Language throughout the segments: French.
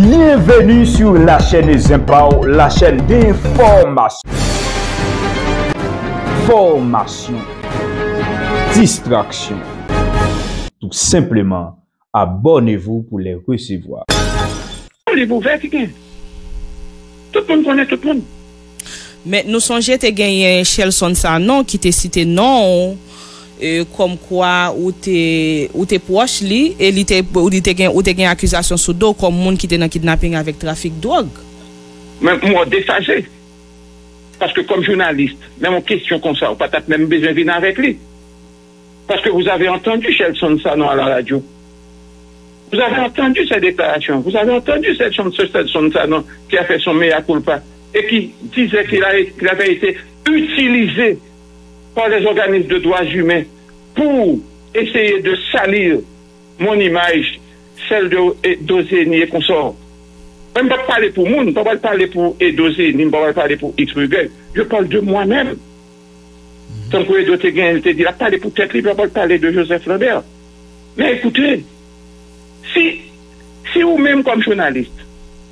Bienvenue sur la chaîne Zimpao, la chaîne d'information, formation, distraction. Tout simplement, abonnez-vous pour les recevoir. Les ouverts, tout le monde connaît tout le monde. Mais nous songeons que gagné Shelson Sanon qui te cité non comme quoi ou t'es proche li et li te gain accusation sous dos comme monde qui était dans kidnapping avec trafic de drogue. Mais moi déphasé. Parce que comme journaliste, même en question comme ça, on pas même besoin de venir avec lui. Parce que vous avez entendu Shelson Sanon à la radio. Vous avez entendu ses déclarations. Vous avez entendu Shelson Sanon qui a fait son mea culpa et qui disait qu'il avait été utilisé par les organismes de droits humains pour essayer de salir mon image, celle d'Ozeni et consorts. Je ne peux pas parler pour moi, je ne peux pas parler pour Edozeni, je ne peux pas parler pour X-Brugel. Je parle de moi-même. Tant que Edo Tegen te dit, il a parlé pour tête libre, je ne peux pas parler de Joseph Lambert. Mais écoutez, si vous-même comme journaliste,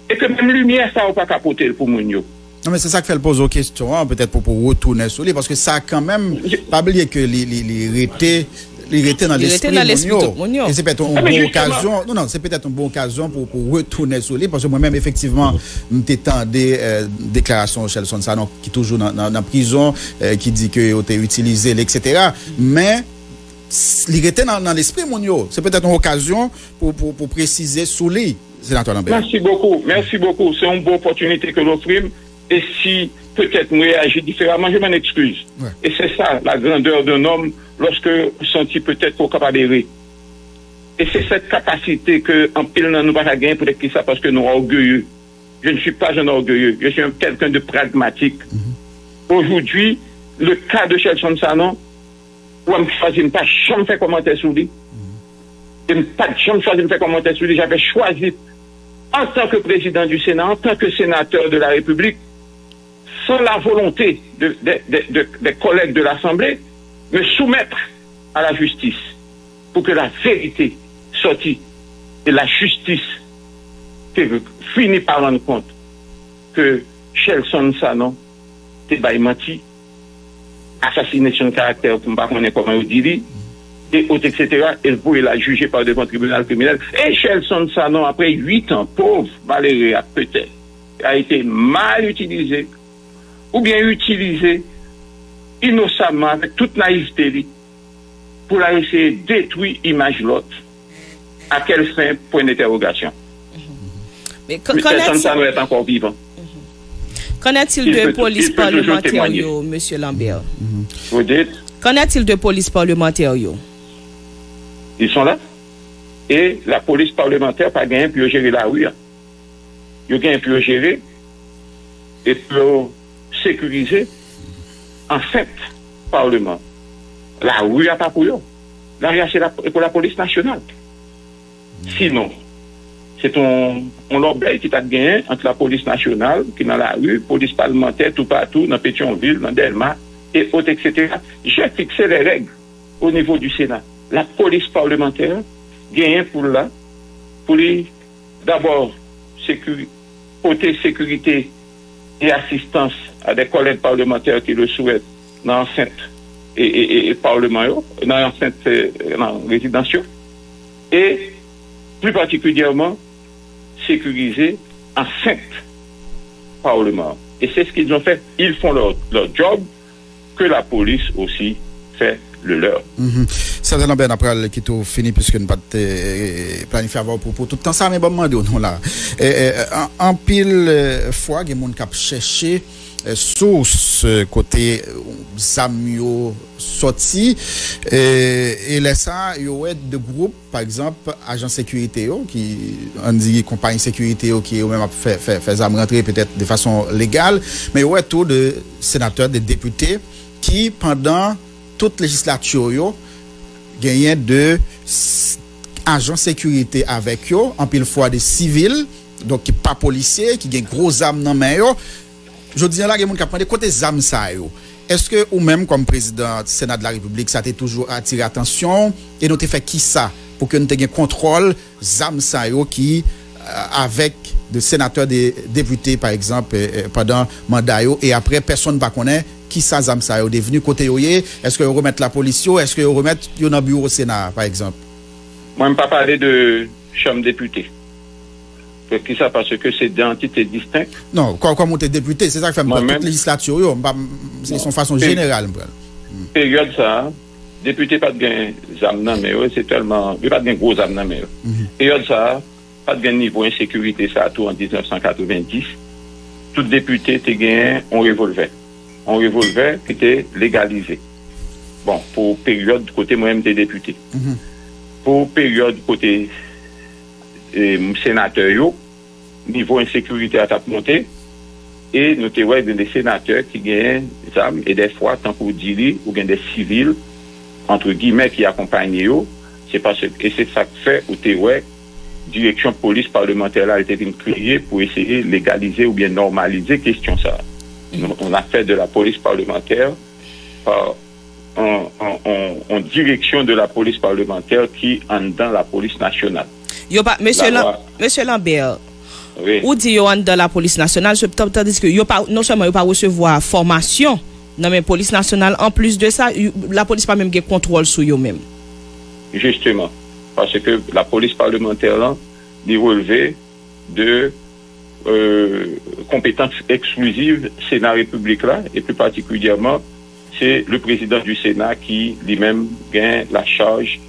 et que même lumière, ça n'a pas capoté pour moi. Non, mais c'est ça qui fait le pose aux questions, hein, peut-être pour retourner sur lui, parce que ça a quand même pas oublié que les rétés dans l'esprit Mounio. Et c'est peut-être une bonne occasion, c'est peut-être une bonne occasion pour retourner sur lui, parce que moi-même, effectivement, m'étends des déclarations chez Shelson Sanon, qui est toujours dans la prison, qui dit qu'il a été utilisé, etc. Mais, il était dans l'esprit Mounio. C'est peut-être une occasion pour préciser sur lui, sénateur Lambert. Merci beaucoup. C'est une bonne opportunité que l'offre. Et si peut-être nous réagissons différemment, je m'en excuse. Ouais. Et c'est ça la grandeur d'un homme lorsque vous sentez peut-être qu'on est capable d'errer. Et c'est cette capacité que en pile nous pas gagner pour qui ça parce que nous sommes orgueilleux. Je ne suis pas un orgueilleux, je suis quelqu'un de pragmatique. Aujourd'hui, le cas de Shelson Sanon, où on choisit pas jamais faire commentaire sur lui. Je n'ai pas jamais choisi de faire commentaire sur lui. J'avais choisi en tant que président du Sénat, en tant que sénateur de la République, sans la volonté des collègues de l'Assemblée, me soumettre à la justice pour que la vérité sorte et la justice finit par rendre compte que Shelson Sanon était menti, assassiné son caractère, pour ne pas connaître comment on dit, et autres, etc. Et vous la juger par devant le tribunal criminel. Et Shelson Sanon, après 8 ans, pauvre, malheureux, peut-être, a été mal utilisé, ou bien utilisé innocemment, avec toute naïveté, pour essayer de détruire l'image de l'autre. À quelle fin? Point d'interrogation. Mais Shelson Sanon est encore vivant. Qu'en est-il de police parlementaire, M. Lambert? Vous dites? Qu'en est-il de police parlementaire? Ils sont là. Et la police parlementaire n'a pas gagné pour gérer la rue. Ils ont gagné pour gérer et pour sécuriser en fait Parlement. La rue n'a pas pour eux. La rue, c'est pour la police nationale. Sinon, c'est un lobby qui a gagné entre la police nationale, qui est dans la rue, police parlementaire, tout partout, dans Pétionville, dans Delma, et autres, etc. J'ai fixé les règles au niveau du Sénat. La police parlementaire gagne pour d'abord porter sécurité et assistance à des collègues parlementaires qui le souhaitent dans l'enceinte et parlement, dans l'enceinte résidentielle, et plus particulièrement sécuriser enceinte parlement. Et c'est ce qu'ils ont fait. Ils font leur job, que la police aussi fait le leur. Certains Lambert après qui tout fini puisque nous pas planifié avoir pour tout le temps ça mais bon demander non là. En pile fois des monde qui chercher source côté Zamio sorti et là ça il y a de groupes par exemple agent sécurité qui on dit compagnie sécurité qui même fait zam rentrer peut-être de façon légale mais il y a tout de sénateurs de députés qui pendant toute législature gagné de agents sécurité avec eux en pile fois des civils donc qui pas policiers qui gagnent gros armes dans main yo je dis là il y a monde qui prend des côté armes ça yo est-ce que ou même comme président du Sénat de la République ça t'a toujours attiré attention et nous t'ai fait qui ça pour que nous ayons contrôle armes ça yo qui avec de sénateurs, des députés, par exemple, pendant mandat, et après, personne ne va connaître qui ça zam ça est devenu côté yoye. Est-ce que vous remettez la police, est-ce que vous remettez dans le bureau au Sénat, par exemple? Moi, je ne vais pas parler de chambre député. Qui ça, parce que c'est des entités distinctes. Non, comme vous êtes député, c'est ça que fait toute législature, c'est son façon générale. Période ça, député pas de gain zamnan, mais c'est tellement, il pas de gain gros zamnan, mais période ça, pas de gain niveau insécurité, ça tout en 1990. Tout député te gain un revolver. Un revolver qui était légalisé. Bon, pour période côté moi-même des députés. Pour période côté sénateur, niveau insécurité à tape monté, et nous avons des sénateurs qui gagnent des armes, et des fois, tant qu'on dit, ou bien des civils, entre guillemets, qui accompagnent eux, c'est parce que, et c'est ça que fait, ou direction police parlementaire là a été créée pour essayer de légaliser ou bien normaliser question ça. On a fait de la police parlementaire en direction de la police parlementaire qui en dans la police nationale. Monsieur Lambert, oui. Ou dit yo dans la police nationale, tandis que non seulement yo pas recevoir formation dans la police nationale, en plus de ça, la police pas même gen contrôle sur yo même. Justement, parce que la police parlementaire là, est relevée de compétences exclusives Sénat République là, et plus particulièrement, c'est le président du Sénat qui lui-même gagne la charge.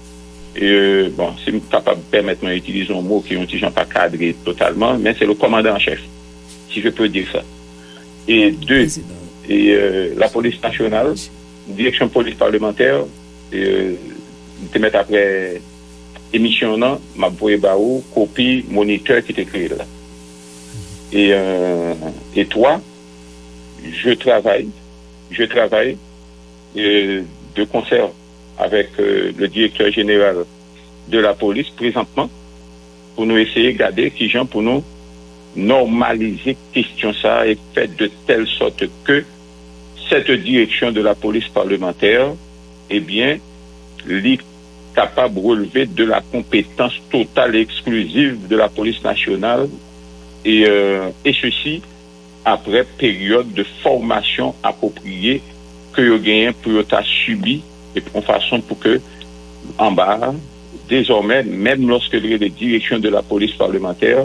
Et bon, c'est capable de permettre d'utiliser un mot qui ont pas cadré totalement, mais c'est le commandant en chef, si je peux dire ça. Et deux, la police nationale, direction police parlementaire, te mettre après émission là, m'a voyé baou copie moniteur qui était créé là. Et toi, je travaille de concert avec le directeur général de la police présentement pour nous essayer de garder qui gens pour nous normaliser question ça et faire de telle sorte que cette direction de la police parlementaire eh bien est capable de relever de la compétence totale et exclusive de la police nationale et ceci après période de formation appropriée que vous gagnez pour vous subi et en façon pour que en bas désormais même lorsque les directions de la police parlementaire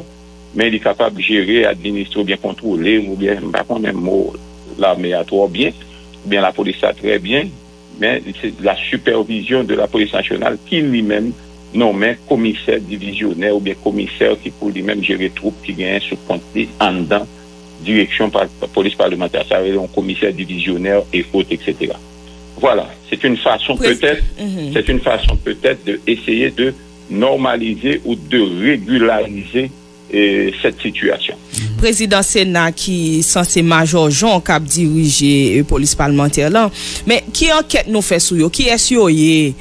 mais il est capable de gérer, administrer ou bien contrôler ou bien pas qu'on même mot l'armée à trop bien ou bien la police a très bien mais c'est la supervision de la police nationale qui lui-même nomme commissaire divisionnaire ou bien commissaire qui pour lui-même gérer troupes qui gagnent sous compte en dedans direction par la police parlementaire, ça veut dire un commissaire divisionnaire et autres, etc. Voilà, c'est une façon peut-être, c'est une façon peut-être d'essayer de normaliser ou de régulariser cette situation. Président Sénat qui censé Major Jean qui a dirigé police parlementaire là, mais qui enquête nous fait sur yo, qui est yo yo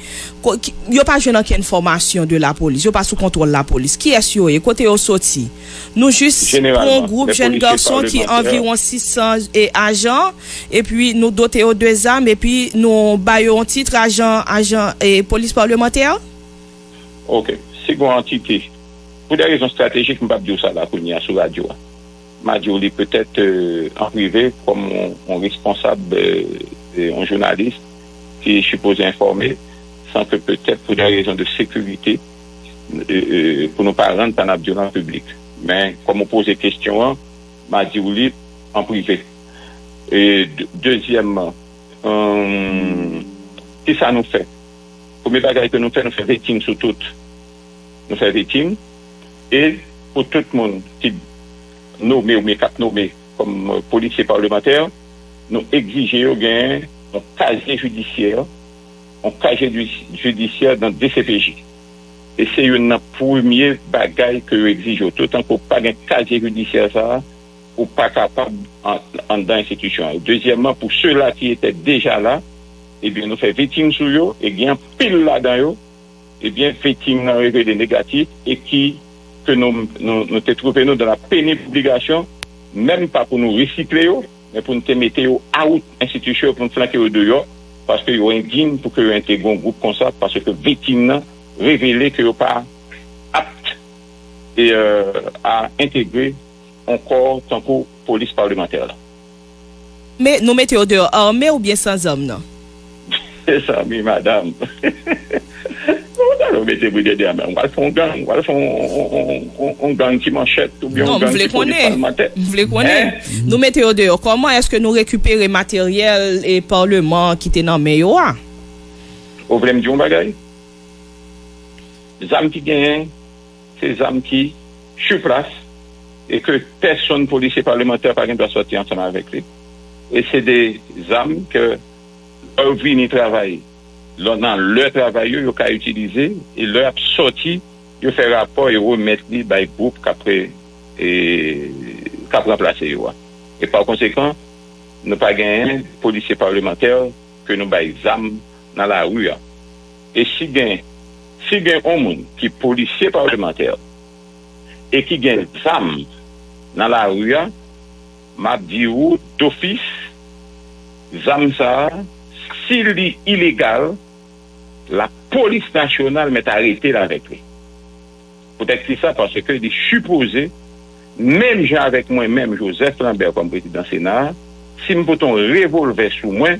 pas jeune aucune information de la police, yo pas sous contrôle la police, qui est yo côté yo sorti. Nous juste un groupe jeune garçon qui environ 600 agents et puis nous doter aux deux armes et puis nous baillons un titre agent et police parlementaire. OK, c'est une entité. Pour des raisons stratégiques, je ne peux pas dire ça là qu'on y a sur la radio. Ma dit peut-être en privé comme un responsable, un journaliste qui est supposé informer, sans que peut-être pour des raisons de sécurité, pour nos parents dans la violence publique. Mais comme on pose des questions, m'a dit en privé. Et deuxièmement, qu'est-ce que ça nous fait? Premier bagage que nous fait vetting sur tout. Nous fait vetting. Et pour tout le monde qui nommé ou cap nommé comme policier parlementaire, nous exigeons un casier judiciaire dans DCPJ. Et c'est une première bagaille que nous exigeons. Tout en qu'on pas un casier judiciaire ça, ou pas capable en dans l'institution. Deuxièmement, pour ceux-là qui étaient déjà là, eh bien, nous faisons vetting sur eux, et bien, pile là-dedans, eh bien, vetting n'a révélé négatif, et que nous te trouvons dans la pénible obligation, même pas pour nous recycler, mais pour nous te mettre out institution, pour nous flanquer au dehors, parce que vous êtes indigne pour que vous intégrez un groupe comme ça, parce que vetting n'a révélé que vous pas apte et à intégrer encore tant que police parlementaire là. Mais nous mettons dehors armés ou bien sans hommes, non? C'est ça, mais madame. On mettez brigadier armé. On va faire un gang. On va faire un gang qui manchette ou bien un gang qui police parlementaire. Vous voulez connaître? Nous mettons dehors. Comment est-ce que nous récupérons matériel et parlement qui était dans le meilleur? Vous voulez me dire un bagage? Les âmes qui gagnent, c'est les âmes qui sur place et que personne policier parlementaire par exemple doit sortir ensemble avec lui. Et c'est des âmes que leur vie travail. Dans leur travail, ils ont utilisé et leur sorti, ils fait rapport et remettre les groupe qu'après remplacer. Et par conséquent, nous pas gagné policiers parlementaires que nous baillons âmes dans la rue. Et si gagne un monde qui est policier parlementaire et qui gagne âmes dans la rue, m'a dit d'office, âmes ça, s'il est illégal, la police nationale m'est arrêtée là avec lui. Peut-être que c'est ça parce que il est supposé, même j'ai avec moi-même Joseph Lambert comme président Sénat, si je peux un revolver sous moi,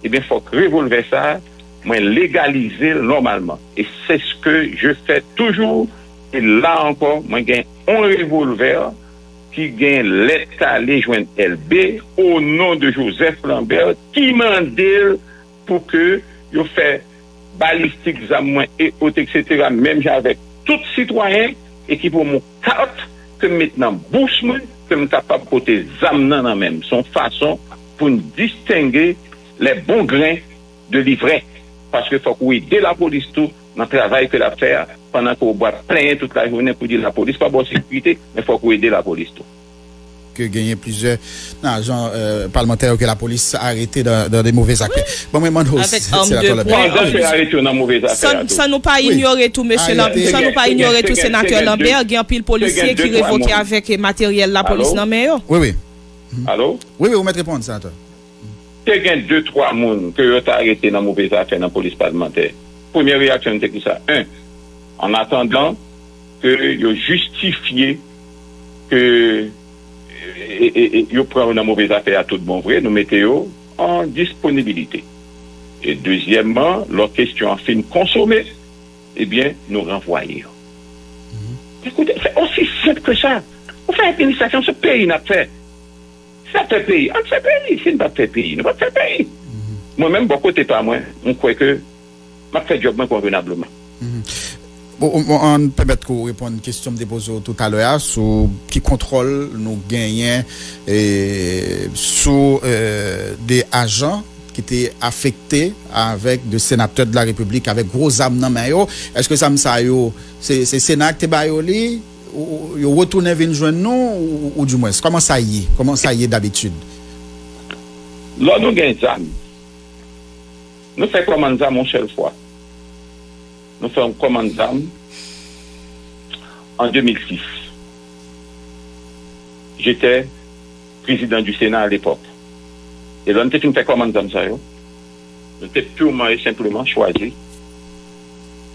eh bien, il faut que revolver ça, moi légaliser normalement. Et c'est ce que je fais toujours. Et là encore, moi j'ai un revolver qui gagne l'État aller joindre LB au nom de Joseph Lambert qui mande pour que je fasse balistique, et autres, etc. Même avec tout citoyen et qui pour mon carte que maintenant bouche moi que je suis capable de porter zam dans même son façon pour nous distinguer les bons grains de l'ivraie. Parce que faut qu'on aider la police tout dans le travail que la faire pendant qu'on boit plein toute la journée pour dire la police pas bonne sécurité, mais faut qu'on aider la police tout. Que gagner plusieurs agents parlementaires que la police a arrêté dans des mauvais actes. Bon, mais ça nous pas ignorer tout, monsieur Lambert. Ça nous pas ignorer tout, sénateur Lambert. Il y a un pile policier qui révoqué avec matériel la police dans le Oui. Allô? Oui, vous mettez répondre, sénateur. Il y a 2-3 personnes que vous avez arrêté dans mauvais affaires dans la police parlementaire. Première réaction, c'est ça. En attendant que vous justifiez que vous prenez une mauvaise affaire à tout bon vrai, nous mettons en disponibilité. Et deuxièmement, leur question en fin consommée, eh bien, nous renvoyons. Écoutez, c'est aussi simple que ça. On fait l'administration, ce pays n'a fait. Ça fait pays. On fait pays. Si nous ne pas fait pays, nous ne pas fait pays. Moi-même, beaucoup de pas moi, on croit que je fais job convenablement. On permet de répondre à une question déposée tout à l'heure sur qui contrôle nous gagnons sur des agents qui étaient affectés avec des sénateurs de la République avec gros âmes dans main. Est-ce que ça c'est Sénat qui est ou retourner venir joindre nous ou du moins comment ça y est d'habitude? Là nous gagnons âmes. Nous faisons commande d'âme une seule fois. Nous faisons commande d'âme en 2006. J'étais président du Sénat à l'époque. Et là, nous avons fait commande d'âme ça. Nous avons purement et simplement choisi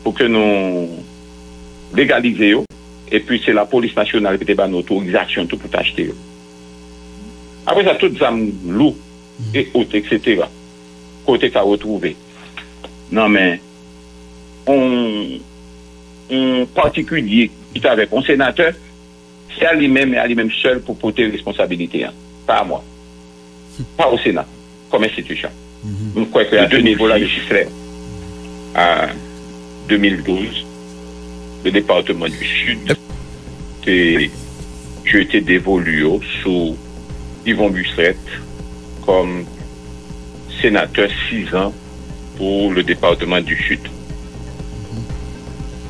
pour que nous légalisions. Et puis c'est la police nationale qui a une autorisation tout pour acheter. Après ça, toutes les âmes lourdes et autres, etc. Côté qu'a retrouvé. Non mais un particulier qui est avec un sénateur, c'est à lui-même et à lui-même seul pour porter responsabilité. Pas à moi. Pas au Sénat, comme institution. Je crois qu'à deux niveaux-là, je suis clair. À 2012, le département du Sud, j'ai été dévolu sous Yvon Busseret comme sénateur 6 ans pour le département du Sud.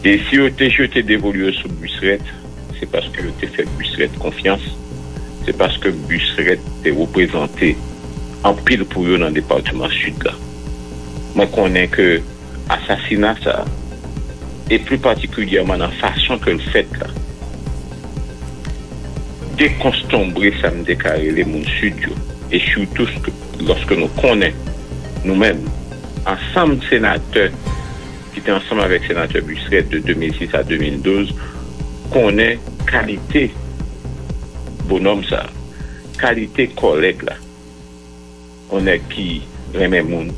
Et si j'ai été dévolu sous Busseret, c'est parce que j'ai fait Busseret confiance. C'est parce que Busseret est représenté en pile pour eux dans le département Sud là. Moi, je connais que l'assassinat, ça, et plus particulièrement dans la façon que le fait là, déconstombrer, ça me déclare les mondes sud, et surtout lorsque nous connaissons nous-mêmes, ensemble sénateurs, qui étaient ensemble avec sénateur Busseret de 2006 à 2012, connaît qualité bonhomme ça. Qualité collègue là. On est qui remet monde.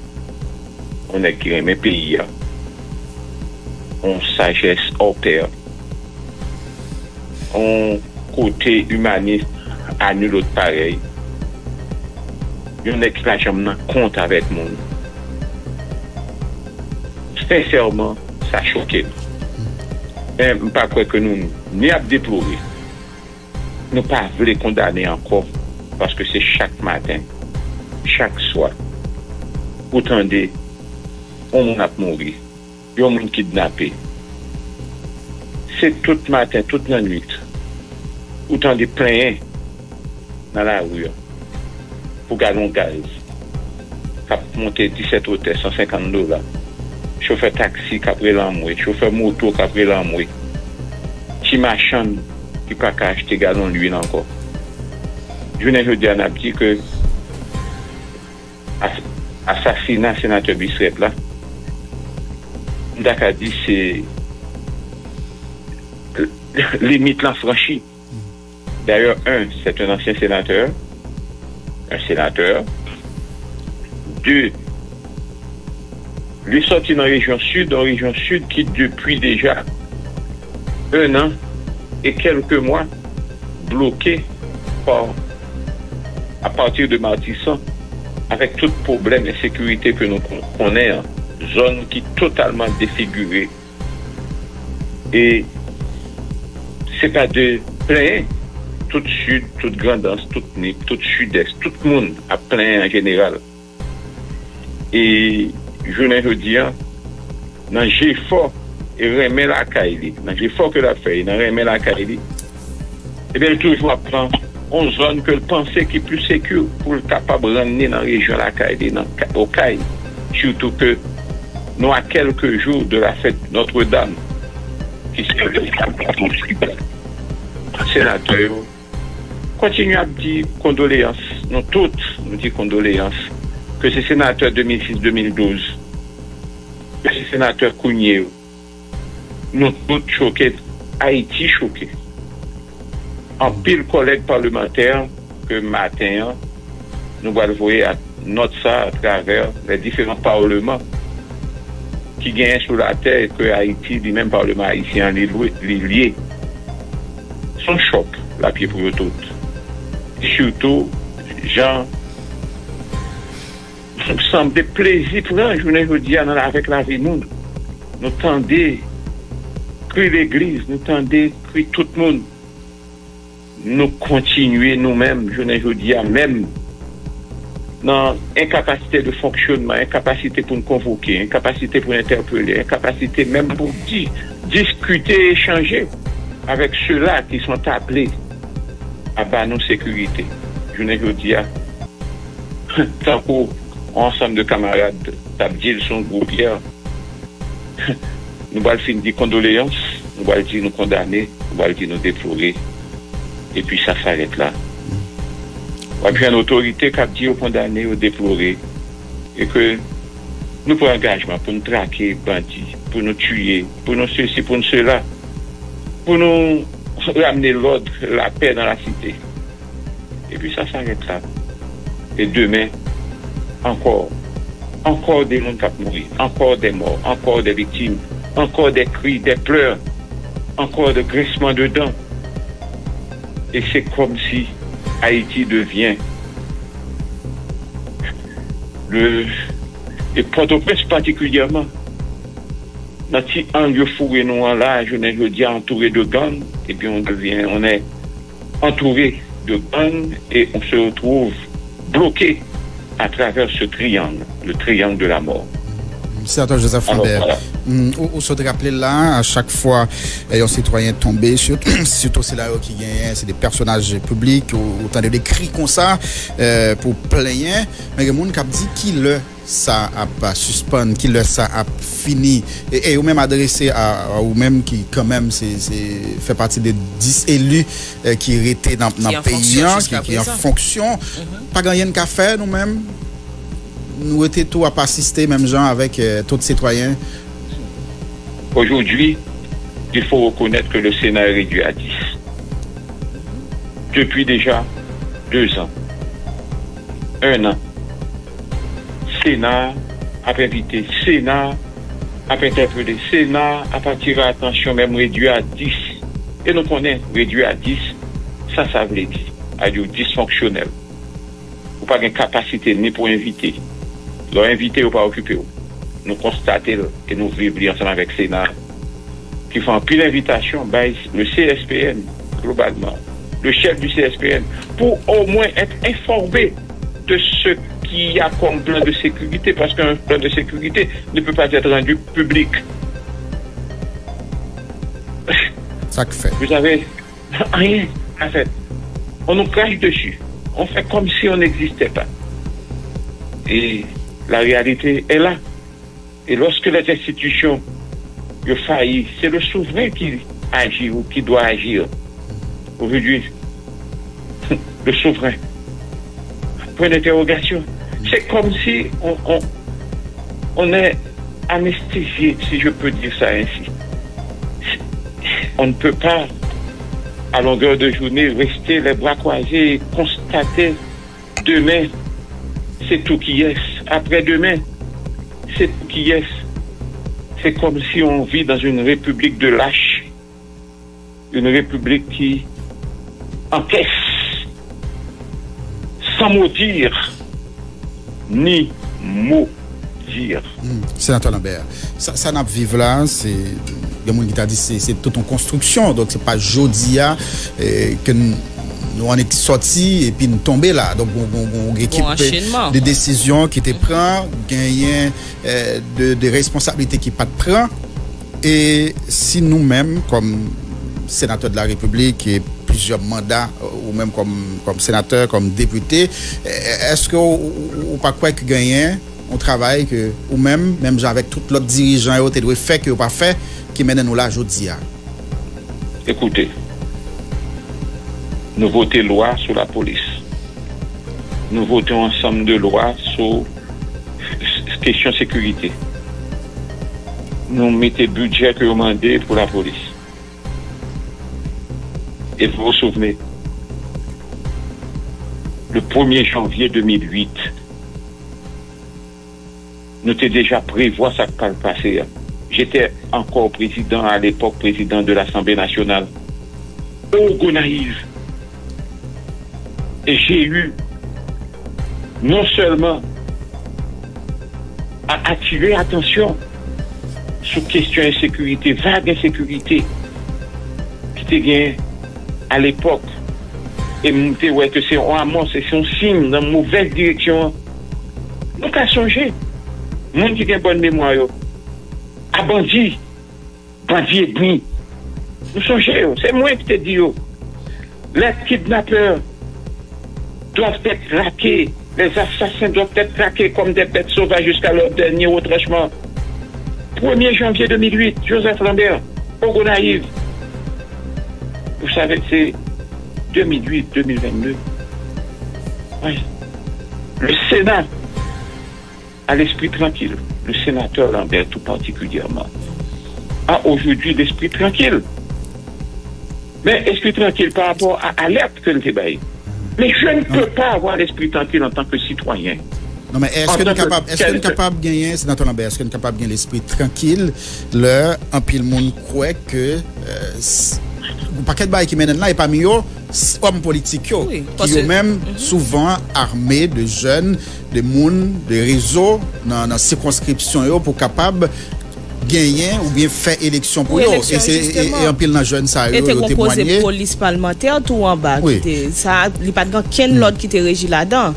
On est qui remet pays. On sagesse hors pair. On côté humaniste à nul autre pareil. On est qui la jambe compte avec monde. Sincèrement, ça choqué. Je ne pas croire que nous ni à déplorer. Nous pas voulons condamner encore parce que c'est chaque matin, chaque soir. Autant de on a mouru, on a kidnappé. C'est tout matin, toute la nuit. Autant de plein dans la rue pour gallon gaz. Cap monter 17 hôtels, $150. Chauffeur taxi qui a pris l'amoué, chauffeur moto qui a pris l'amoué. Petit machin qui n'a pas acheter gallon d'huile encore. Je ne dis pas que assassinat sénateur Bissrep là, Ndaka dit c'est limite la franchie. D'ailleurs, c'est un ancien sénateur. Un sénateur. 2, lui sorti dans la région sud qui depuis déjà 1 an et quelques mois bloqué à partir de Martissan avec tout problème et sécurité que nous connaissons, zone qui est totalement défigurée. Et c'est pas de plein, tout sud, toute grandance, tout nip, tout sud-est, tout le monde a plein en général. Et je ne dis pas, dans j'ai fort et remet la Kaili, dans j'ai fort que la fait, dans remet la Kaili, et bien toujours prendre une zone que le pensée qui est plus sécure pour le capable de ramener dans la région la Kaili, au Kaili. Surtout que nous à quelques jours de la fête Notre-Dame, qui se sénateur, continue à dire condoléances, nous toutes nous disons condoléances, que c'est sénateur 2006-2012, que c'est sénateur Kounier, nous tous choqués, Haïti choqué. En pile collègues parlementaires que matin, nous allons voir notre ça à travers les différents parlements qui gagnent sur la terre que Haïti, du même parlement haïtien, les liés. Son choc, la pied pour eux toutes. Surtout, gens semble de plaisir pour un journée aujourd'hui avec la vie monde. Nous tendez crier l'église, nous tendez crier tout le monde. Nous continuer nous-mêmes, journée aujourd'hui même dans incapacité de fonctionnement, incapacité pour nous convoquer, incapacité pour interpeller, incapacité même pour discuter, échanger avec ceux-là qui sont appelés à bas nos sécurités. Journée aujourd'hui, tant qu'au ensemble de camarades, Tabdil, son groupe hier, nous allons finir des condoléances, nous allons dire nous condamner, nous allons dire nous déplorer, et puis ça s'arrête là. Et puis une autorité qui a dit aux condamnés, aux déplorés, et que nous prenons engagement pour nous traquer, bandits, pour nous tuer, pour nous ceci, pour nous cela, pour nous ramener l'ordre, la paix dans la cité. Et puis ça s'arrête là. Et demain, encore des gens qui ont mouru, encore des morts, encore des victimes, encore des cris, des pleurs, encore des grincements de dents. Et c'est comme si Haïti devient et Port-au-Prince particulièrement, dans petit angle fourré nous là, je ne veux dire entouré de gangs, et puis on est entouré de gangs et on se retrouve bloqué à travers ce triangle, le triangle de la mort. Sénateur Joseph Lambert, on se rappeler là, à chaque fois, un citoyen tombé, surtout c'est là qui gagne, c'est des personnages publics, autant de cris comme ça, pour plaigner, mais il y a des gens qui dit qui le ça a pas suspend, qui le ça a fini, et ou même adressé à ou même qui quand même fait partie des 10 élus qui étaient dans le pays, qui en fonction, pas gagné qu'à faire nous-mêmes. Nous étions tout à pas assister, même gens avec tous les citoyens. Aujourd'hui, il faut reconnaître que le Sénat est réduit à 10. depuis déjà 2 ans, 1 an. Sénat a invité, Sénat a interpellé, Sénat a attiré l'attention, même réduit à 10. Et nous connaissons réduit à 10, ça veut dire, à dire dysfonctionnel. Ou pas de capacité ni pour inviter. Leur invité ou pas occupé. Nous constatons et nous vivons ensemble avec Sénat qui font pile d'invitations, le CSPN globalement, le chef du CSPN, pour au moins être informé de ce qu'il y a comme plan de sécurité, parce qu'un plan de sécurité ne peut pas être rendu public. Ça que fait. Vous avez rien à faire. On nous crache dessus. On fait comme si on n'existait pas. Et la réalité est là. Et lorsque les institutions faillissent, c'est le souverain qui agit ou qui doit agir. Aujourd'hui, le souverain. Point d'interrogation. C'est comme si on est anesthésié, si je peux dire ça ainsi. On ne peut pas, à longueur de journée, rester les bras croisés et constater demain, c'est tout qui est. Après-demain, c'est tout qui est. C'est comme si on vit dans une république de lâches. Une république qui encaisse sans mot dire, ni mot dire. Sénateur Lambert, ça n'a pas vivre là, c'est... Il y a des gens qui t'a dit c'est toute une construction, donc c'est pas jodia que nous on est sortis et puis nous tomber là. Donc on équipe de décisions qui te prend, gagner de responsabilités qui pas te prend. Et si nous-mêmes comme sénateurs de la République et plusieurs mandats ou même comme sénateur, comme député, est-ce que ou pas quoi que gagner on travaille que ou même avec tout l'autre dirigeant et autres doit faire que ou pas fait qui mène nous là aujourd'hui. Écoutez, nous votons loi sur la police. Nous votons ensemble de lois sur question sécurité. Nous mettons budget que vous demandez pour la police. Et vous vous souvenez, le 1er janvier 2008, nous avons déjà prévu ça qui va passer. J'étais encore président, à l'époque, président de l'Assemblée nationale, au Gonaïve. Et j'ai eu, non seulement à attirer l'attention sur question insécurité, vague insécurité, qui était gagné à l'époque, et nous disons ouais, que c'est un signe dans une mauvaise direction. Nous avons changé. Monde qui a une bonne mémoire, à bandit et bni. Nous songeons, c'est moi qui te dis, les kidnappeurs doivent être traqués, les assassins doivent être traqués comme des bêtes sauvages jusqu'à leur dernier retranchement. 1er janvier 2008, Joseph Lambert, au Gonaïve. Vous savez, c'est 2008-2022. Oui. Le Sénat a l'esprit tranquille. Le sénateur Lambert, tout particulièrement, a aujourd'hui l'esprit tranquille. Mais esprit tranquille par rapport à l'alerte que nous avons. Mais je ne peux pas avoir l'esprit tranquille en tant que citoyen. Non, mais est-ce que nous sommes capables de gagner, sénateur Lambert, est-ce que nous sommes capables de gagner l'esprit tranquille, là, un pile monde croit que le paquet de bails qui mènent là et parmi eux, hommes politiques qui sont même souvent armés de jeunes, de monde, de réseaux dans la circonscription pour capable gagner ou bien faire élection pour eux. Et en pile dans jeune ça et te composé police parlementaire tout en bas ça il n'y a pas de quel l'autre qui te régit là-dedans.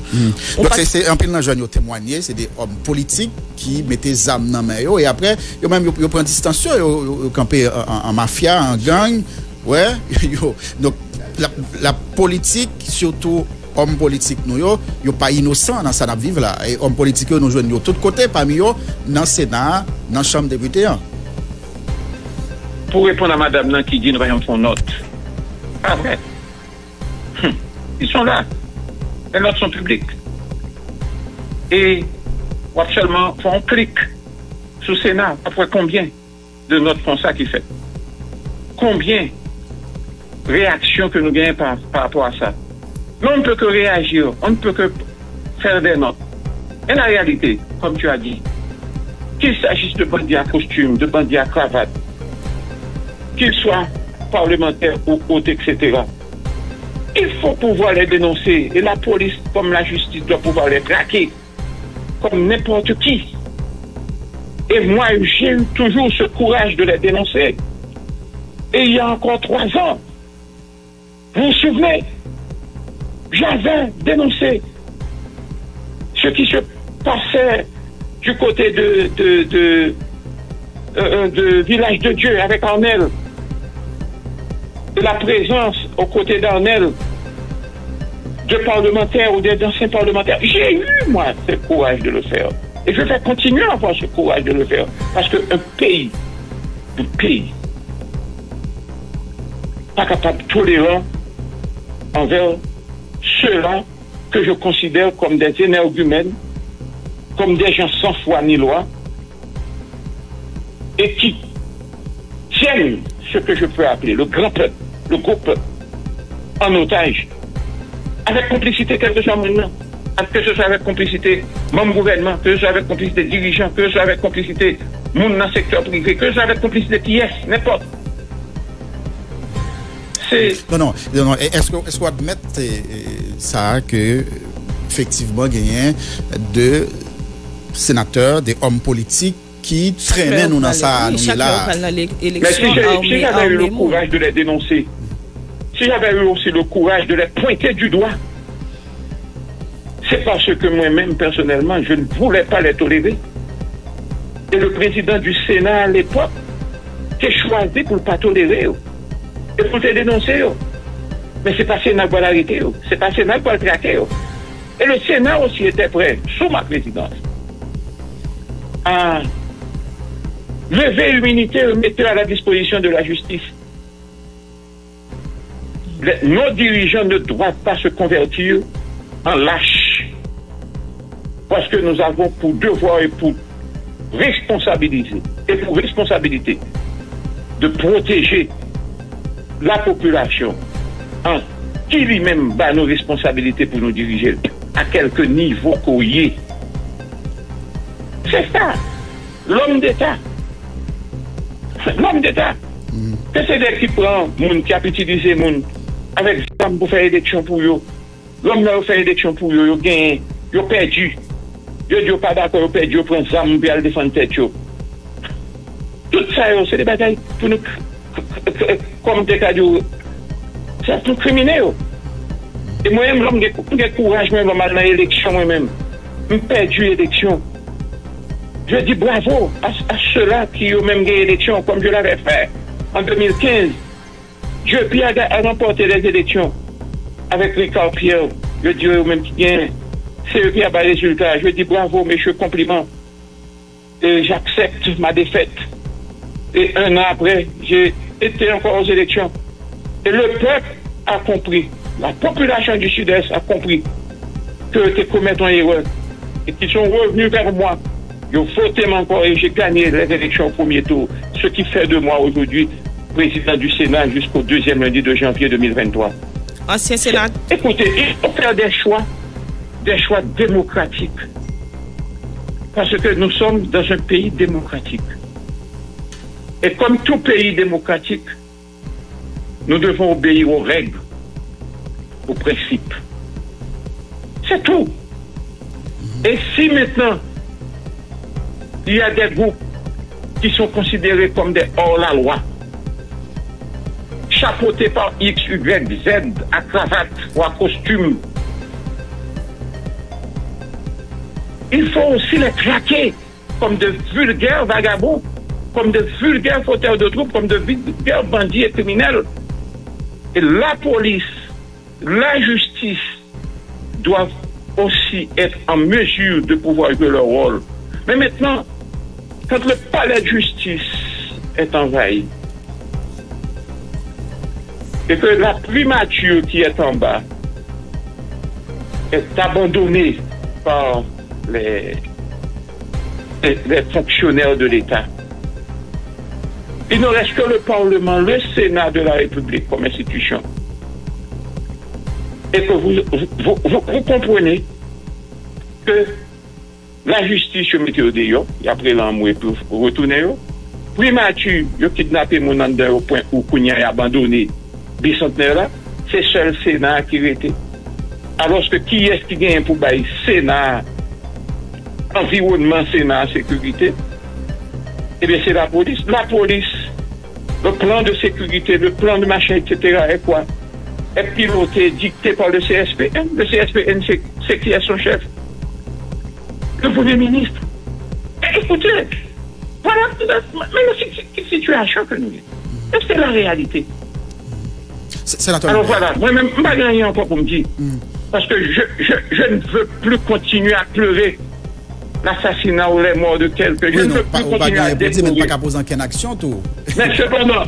Donc c'est en pile dans jeune témoigné, c'est des hommes politiques qui mettaient des armes dans main et après ils même ils prennent distance, ils campent en mafia, en gang. Ouais, donc la politique, surtout hommes politiques, nous yo pas innocent dans ça vivre là. Et hommes politiques nous joignent de tous côtés parmi eux dans le Sénat, dans la Chambre des députés. Pour répondre à madame qui dit nous voyons son note. Ah ouais. Ils sont là. Les notes sont publiques. Et actuellement, on clique sur le Sénat. Après combien de notes font ça qui fait? Combien réaction que nous gagnons par rapport à ça. Mais on ne peut que réagir, on ne peut que faire des notes. Et la réalité, comme tu as dit, qu'il s'agisse de bandits à costume, de bandits à cravate, qu'ils soient parlementaires ou autres, etc., il faut pouvoir les dénoncer. Et la police, comme la justice, doit pouvoir les traquer, comme n'importe qui. Et moi, j'ai eu toujours ce courage de les dénoncer. Et il y a encore 3 ans, vous vous souvenez, j'avais dénoncé ce qui se passait du côté de Village de Dieu avec Arnel. La présence aux côtés d'Arnel de parlementaires ou d'anciens parlementaires. J'ai eu, moi, ce courage de le faire. Et je vais continuer à avoir ce courage de le faire. Parce qu'un pays, pas capable de tolérer envers ceux-là que je considère comme des énergumènes, comme des gens sans foi ni loi, et qui tiennent ce que je peux appeler le grand peuple, le gros peuple, en otage, avec complicité, quel que soit maintenant, que ce soit avec complicité mon gouvernement, que ce soit avec complicité dirigeants, que ce soit avec complicité mon dans le secteur privé, que ce soit avec complicité qui est, n'importe. Non. Est-ce qu'on admet ça que effectivement il y a de sénateurs, des hommes politiques qui traînaient nous dans ça, nous là. Mais si j'avais eu le courage de les dénoncer, si j'avais eu aussi le courage de les pointer du doigt, c'est parce que moi-même, personnellement, je ne voulais pas les tolérer. Et le président du Sénat à l'époque, qui a choisi pour ne pas tolérer, et pour les dénoncer. Mais c'est pas Sénat qui va l'arrêter, c'est pas Sénat qui va le traquer. Et le Sénat aussi était prêt, sous ma présidence, à lever l'immunité et mettre à la disposition de la justice. Nos dirigeants ne doivent pas se convertir en lâches. Parce que nous avons pour devoir et pour responsabiliser, et pour responsabilité, de protéger la population en qui lui-même bat nos responsabilités pour nous diriger à quelque niveau qu'on y est. C'est ça, l'homme d'État. L'homme d'État. Que c'est des qui prend moun, qui a utilisé moun avec l'homme pour faire élection pour eux. L'homme là fait élection pour eux, ils ont perdu. Ils n'ont pas d'accord, ils ont perdu, ils prennent ça pour aller défendre tête. Tout ça, c'est des batailles pour nous, comme des cas de. C'est pour criminels. Et moi-même, l'homme a courage, moi, dans l'élection, moi-même. Je perdu l'élection. Je dis bravo à ceux-là qui ont même gagné l'élection, comme je l'avais fait en 2015. Dieu Pierre a remporté les élections avec Ricard Pierre. Je dis eux même qui gagnent. C'est eux qui ont le résultat. Je dis bravo, messieurs, compliments. Et j'accepte ma défaite. Et 1 an après, j'ai été encore aux élections. Et le peuple a compris, la population du Sud-Est a compris que tu commets une erreur. Et qu'ils sont revenus vers moi. Ils ont voté encore et j'ai gagné les élections au premier tour. Ce qui fait de moi aujourd'hui président du Sénat jusqu'au 2e lundi de janvier 2023. Ancien Sénat. Écoutez, il faut faire des choix démocratiques. Parce que nous sommes dans un pays démocratique. Et comme tout pays démocratique, nous devons obéir aux règles, aux principes. C'est tout. Et si maintenant, il y a des groupes qui sont considérés comme des hors-la-loi, chapeautés par X, Y, Z, à cravate ou à costume, il faut aussi les traquer comme de vulgaires vagabonds, comme de vulgaires fauteurs de troubles, comme de vulgaires bandits et criminels. Et la police, la justice doivent aussi être en mesure de pouvoir jouer leur rôle. Mais maintenant, quand le palais de justice est envahi, et que la primature qui est en bas est abandonnée par les fonctionnaires de l'État, Il ne reste que le Parlement, le Sénat de la République comme institution. Et que vous comprenez que la justice, je mette au déo, et après l'amour, pour retourner, primature, je kidnappé mon ande au point où qu'on a abandonné bicentenaire là, c'est seul Sénat qui était. Alors que qui est-ce qui gagne pour bailler Sénat, environnement, Sénat, sécurité? Eh bien, c'est la police. La police, le plan de sécurité, le plan de machin, etc. est quoi? Est piloté, dicté par le CSPN. Le CSPN, c'est qui est son chef? Le Premier ministre. Et écoutez, voilà, c'est situation que nous avons. C'est la réalité. Alors voilà, moi-même, je ne vais pas gagner encore pour me dire. Parce que je ne veux plus continuer à pleurer l'assassinat ou les morts de quelqu'un. Je ne veux plus continuer à déplorer. Mais pas poser aucune action, tout. Mais cependant,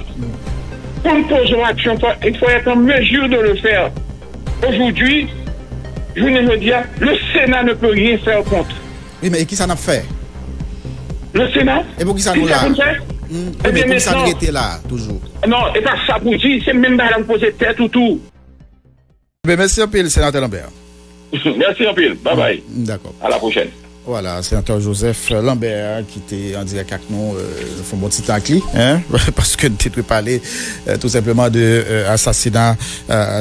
pour nous poser une action, il faut être en mesure de le faire. Aujourd'hui, je vous le dis, le Sénat ne peut rien faire contre. Oui, mais qui ça n'a fait? Le Sénat? Et pour qui ça nous l'a? Eh bien, pour ça nous était là, toujours. Non, et pas ça pour dire, c'est même pas poser tête ou tout. Merci un peu, le sénateur Lambert. Merci un peu. Bye bye. D'accord. À la prochaine. Voilà, sénateur Joseph Lambert qui était en direct avec nous, font bon petit temps hein, parce que nous avons parlé tout simplement de assassinat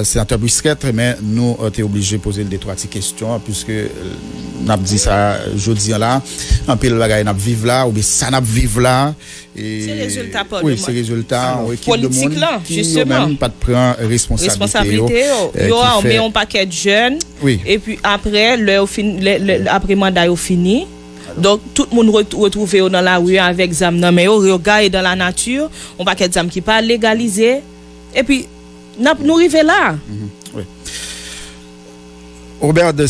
sénateur Busquette, mais nous sommes obligés de poser des trois petites questions puisque nous avons dit ça jeudi là, en pile bagaille nous vivre là ou bien ça nous vivre là. C'est résultat pour oui, c'est résultat politique là, justement. Même pas de prendre responsabilité. Yo a mis un paquet de jeunes. Oui. Et puis après après mandat est fini. Donc tout le monde retrouvé dans la rue avec zam nan mais regarde dans la nature, on paquet de zam qui pas légalisé et puis nous arrivé là. Oui. Robert de